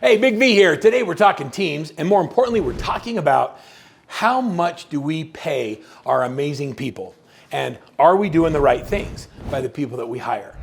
Hey, Big V here. Today we're talking teams, and more importantly, we're talking about how much do we pay our amazing people? And are we doing the right things by the people that we hire?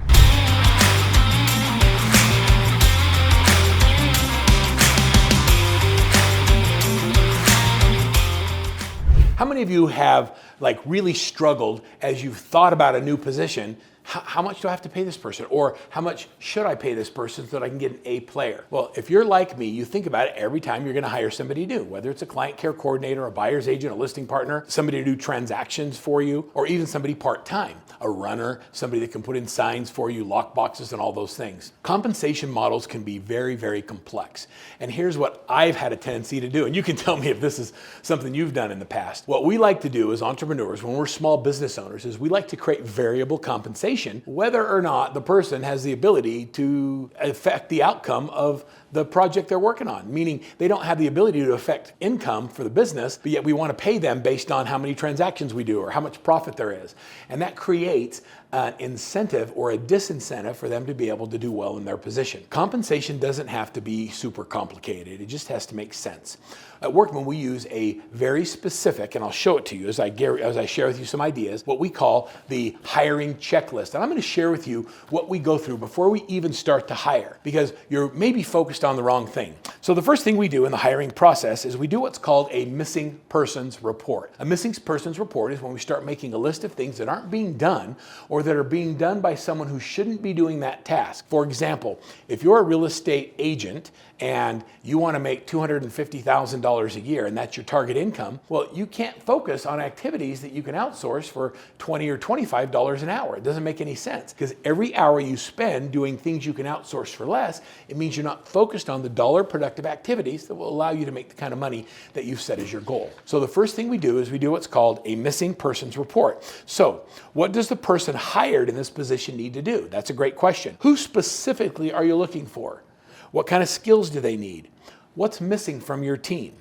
How many of you have really struggled as you've thought about a new position? How much do I have to pay this person? Or how much should I pay this person so that I can get an A player? Well, if you're like me, you think about it every time you're gonna hire somebody new, whether it's a client care coordinator, a buyer's agent, a listing partner, somebody to do transactions for you, or even somebody part-time, a runner, somebody that can put in signs for you, lock boxes, and all those things. Compensation models can be very, very complex. And here's what I've had a tendency to do, and you can tell me if this is something you've done in the past. What we like to do as entrepreneurs, when we're small business owners, is we like to create variable compensation, whether or not the person has the ability to affect the outcome of the project they're working on. Meaning they don't have the ability to affect income for the business, but yet we want to pay them based on how many transactions we do or how much profit there is. And that creates an incentive or a disincentive for them to be able to do well in their position. Compensation doesn't have to be super complicated. It just has to make sense. At Workman, we use a very specific, and I'll show it to you as I share with you some ideas, what we call the hiring checklist. And I'm going to share with you what we go through before we even start to hire, because you're maybe focused on the wrong thing. So the first thing we do in the hiring process is we do what's called a missing persons report. A missing persons report is when we start making a list of things that aren't being done or that are being done by someone who shouldn't be doing that task. For example, if you're a real estate agent and you want to make $250,000 a year and that's your target income, well, you can't focus on activities that you can outsource for $20 or $25 an hour. It doesn't make any sense, because every hour you spend doing things you can outsource for less, it means you're not focused on the dollar productive activities that will allow you to make the kind of money that you've set as your goal. So the first thing we do is we do what's called a missing persons report. So what does the person hired in this position need to do? That's a great question. Who specifically are you looking for? What kind of skills do they need? What's missing from your team?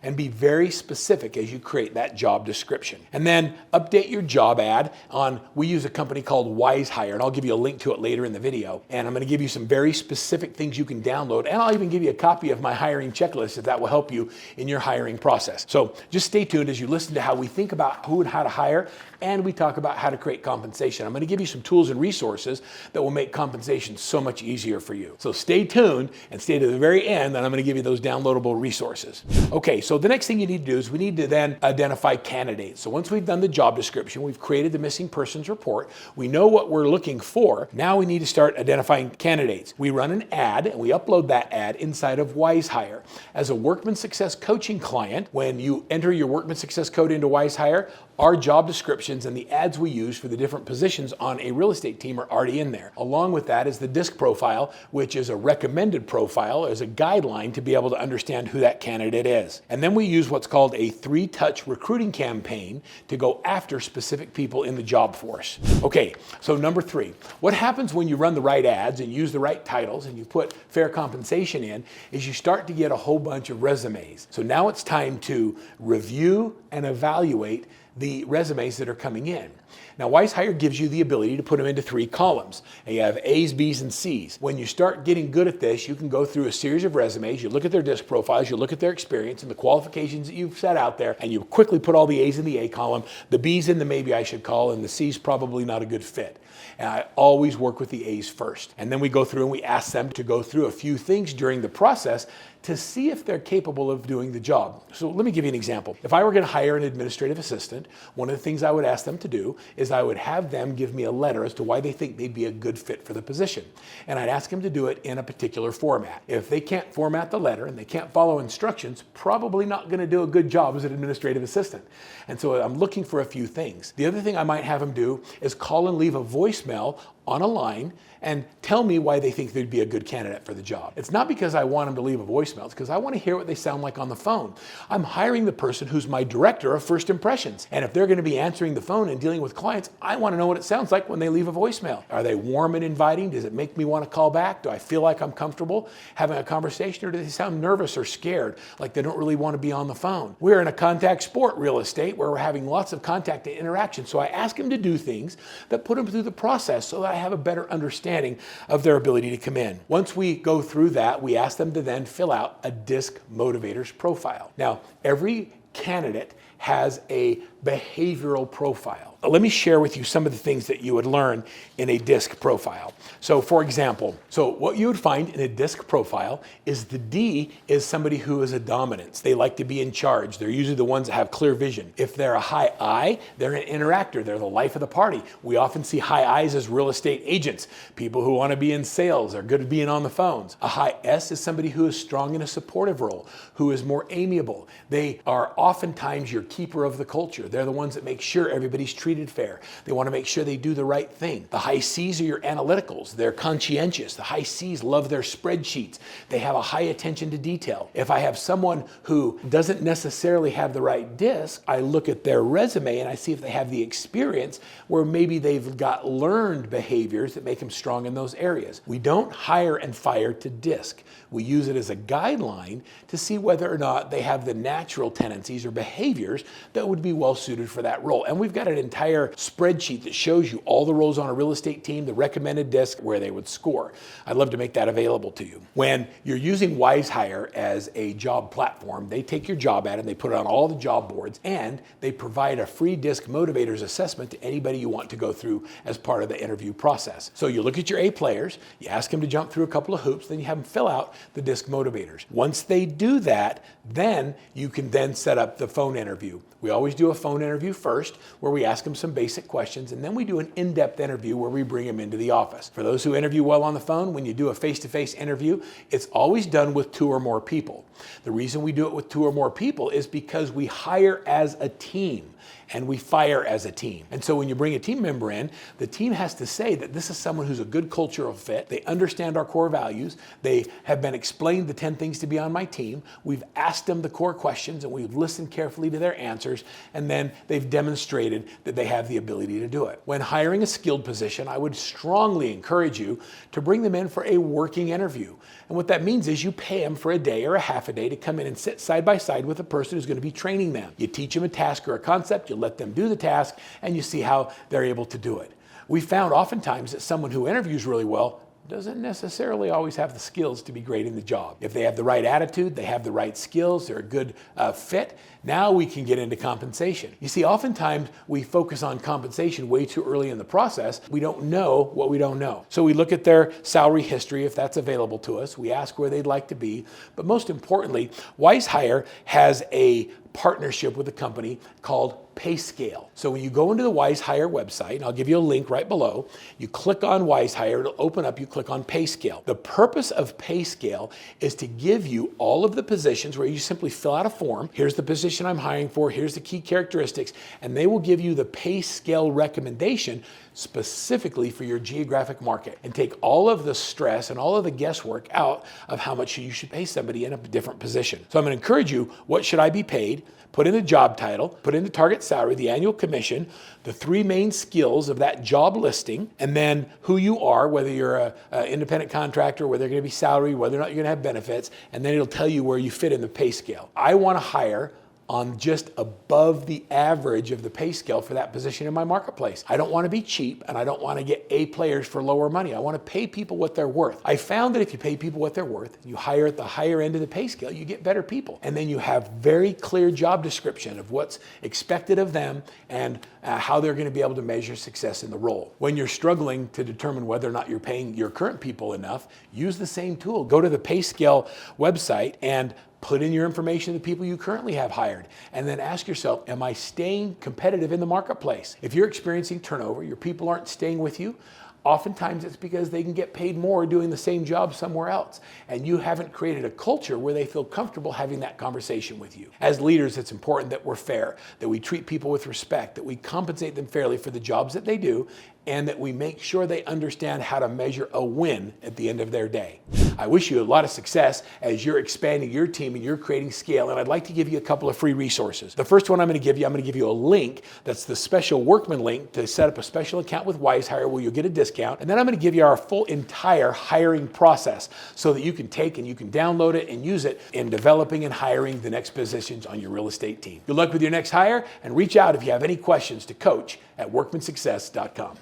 And be very specific as you create that job description. And then update your job ad on, we use a company called WiseHire, and I'll give you a link to it later in the video. And I'm going to give you some very specific things you can download, and I'll even give you a copy of my hiring checklist if that will help you in your hiring process. So just stay tuned as you listen to how we think about who and how to hire, and we talk about how to create compensation. I'm going to give you some tools and resources that will make compensation so much easier for you. So stay tuned and stay to the very end, and I'm going to give you those downloadable resources. Okay, so the next thing you need to do is we need to then identify candidates. So once we've done the job description, we've created the missing persons report, we know what we're looking for, now we need to start identifying candidates. We run an ad and we upload that ad inside of WiseHire. As a Workman Success Coaching client, when you enter your Workman Success Code into WiseHire, our job descriptions and the ads we use for the different positions on a real estate team are already in there. Along with that is the DISC profile, which is a recommended profile as a guideline to be able to understand who that candidate is. And then we use what's called a 3-touch recruiting campaign to go after specific people in the job force. Okay, so number 3, what happens when you run the right ads and use the right titles and you put fair compensation in is you start to get a whole bunch of resumes. So now it's time to review and evaluate the resumes that are coming in. Now, WiseHire gives you the ability to put them into 3 columns. And you have A's, B's, and C's. When you start getting good at this, you can go through a series of resumes, you look at their DISC profiles, you look at their experience and the qualifications that you've set out there, and you quickly put all the A's in the A column, the B's in the maybe I should call, and the C's probably not a good fit. And I always work with the A's first. And then we go through and we ask them to go through a few things during the process to see if they're capable of doing the job. So let me give you an example. If I were going to hire an administrative assistant, one of the things I would ask them to do is I would have them give me a letter as to why they think they'd be a good fit for the position. And I'd ask them to do it in a particular format. If they can't format the letter and they can't follow instructions, probably not going to do a good job as an administrative assistant. And so I'm looking for a few things. The other thing I might have them do is call and leave a voicemail on a line and tell me why they think they'd be a good candidate for the job. It's not because I want them to leave a voicemail, it's because I want to hear what they sound like on the phone. I'm hiring the person who's my director of first impressions. And if they're going to be answering the phone and dealing with clients, I want to know what it sounds like when they leave a voicemail. Are they warm and inviting? Does it make me want to call back? Do I feel like I'm comfortable having a conversation, or do they sound nervous or scared, like they don't really want to be on the phone? We're in a contact sport real estate where we're having lots of contact and interaction. So I ask them to do things that put them through the process so that I have a better understanding of their ability to come in. Once we go through that, we ask them to then fill out a DISC motivators profile. Now, every candidate has a behavioral profile. Let me share with you some of the things that you would learn in a DISC profile. So for example, what you would find in a DISC profile is the D is somebody who is a dominance. They like to be in charge. They're usually the ones that have clear vision. If they're a high I, they're an interactor. They're the life of the party. We often see high I's as real estate agents, people who want to be in sales. They're good at being on the phones. A high S is somebody who is strong in a supportive role, who is more amiable. They are oftentimes your keeper of the culture. They're the ones that make sure everybody's treated fair. They want to make sure they do the right thing. The high C's are your analyticals. They're conscientious. The high C's love their spreadsheets. They have a high attention to detail. If I have someone who doesn't necessarily have the right DISC, I look at their resume and I see if they have the experience where maybe they've got learned behaviors that make them strong in those areas. We don't hire and fire to DISC. We use it as a guideline to see whether or not they have the natural tendencies or behaviors that would be well suited for that role. And we've got an entire spreadsheet that shows you all the roles on a real estate team, the recommended DISC, where they would score. I'd love to make that available to you. When you're using WiseHire as a job platform, they take your job ad and they put it on all the job boards, and they provide a free DISC motivators assessment to anybody you want to go through as part of the interview process. So you look at your A players, you ask them to jump through a couple of hoops, then you have them fill out the DISC motivators. Once they do that, then you can then set up the phone interview. We always do a phone interview first, where we ask them some basic questions, and then we do an in-depth interview where we bring them into the office. For those who interview well on the phone, when you do a face-to-face interview, it's always done with 2 or more people. The reason we do it with 2 or more people is because we hire as a team and we fire as a team. And so when you bring a team member in, the team has to say that this is someone who's a good cultural fit. They understand our core values. They have been explained the 10 things to be on my team. We've asked them the core questions and we've listened carefully to their answers, and then they've demonstrated that they have the ability to do it. When hiring a skilled position, I would strongly encourage you to bring them in for a working interview. And what that means is you pay them for a day or a half a day to come in and sit side by side with a person who's going to be training them. You teach them a task or a concept, you let them do the task, and you see how they're able to do it. We found oftentimes that someone who interviews really well doesn't necessarily always have the skills to be great in the job. If they have the right attitude, they have the right skills, they're a good fit, now we can get into compensation. You see, oftentimes we focus on compensation way too early in the process. We don't know what we don't know. So we look at their salary history, if that's available to us. We ask where they'd like to be. But most importantly, WiseHire has a partnership with a company called PayScale. So when you go into the WiseHire website, and I'll give you a link right below, you click on WiseHire, it'll open up, you click on PayScale. The purpose of PayScale is to give you all of the positions where you simply fill out a form. Here's the position I'm hiring for, here's the key characteristics, and they will give you the PayScale recommendation specifically for your geographic market, and take all of the stress and all of the guesswork out of how much you should pay somebody in a different position. So I'm going to encourage you, what should I be paid? Put in the job title, put in the target salary, the annual commission, the 3 main skills of that job listing, and then who you are, whether you're an independent contractor, whether you're going to be salary, whether or not you're going to have benefits, and then it'll tell you where you fit in the pay scale. I want to hire on just above the average of the pay scale for that position in my marketplace. I don't want to be cheap, and I don't want to get A players for lower money. I want to pay people what they're worth. I found that if you pay people what they're worth, you hire at the higher end of the pay scale, you get better people. And then you have very clear job description of what's expected of them and how they're going to be able to measure success in the role. When you're struggling to determine whether or not you're paying your current people enough, use the same tool. Go to the PayScale website and put in your information of the people you currently have hired, and then ask yourself, am I staying competitive in the marketplace? If you're experiencing turnover, your people aren't staying with you, oftentimes it's because they can get paid more doing the same job somewhere else, and you haven't created a culture where they feel comfortable having that conversation with you. As leaders, it's important that we're fair, that we treat people with respect, that we compensate them fairly for the jobs that they do, and that we make sure they understand how to measure a win at the end of their day. I wish you a lot of success as you're expanding your team and you're creating scale, and I'd like to give you a couple of free resources. The first one I'm going to give you a link that's the special Workman link to set up a special account with WiseHire where you'll get a discount, and then I'm going to give you our full entire hiring process so that you can take and you can download it and use it in developing and hiring the next positions on your real estate team. Good luck with your next hire, and reach out if you have any questions to coach@workmansuccess.com.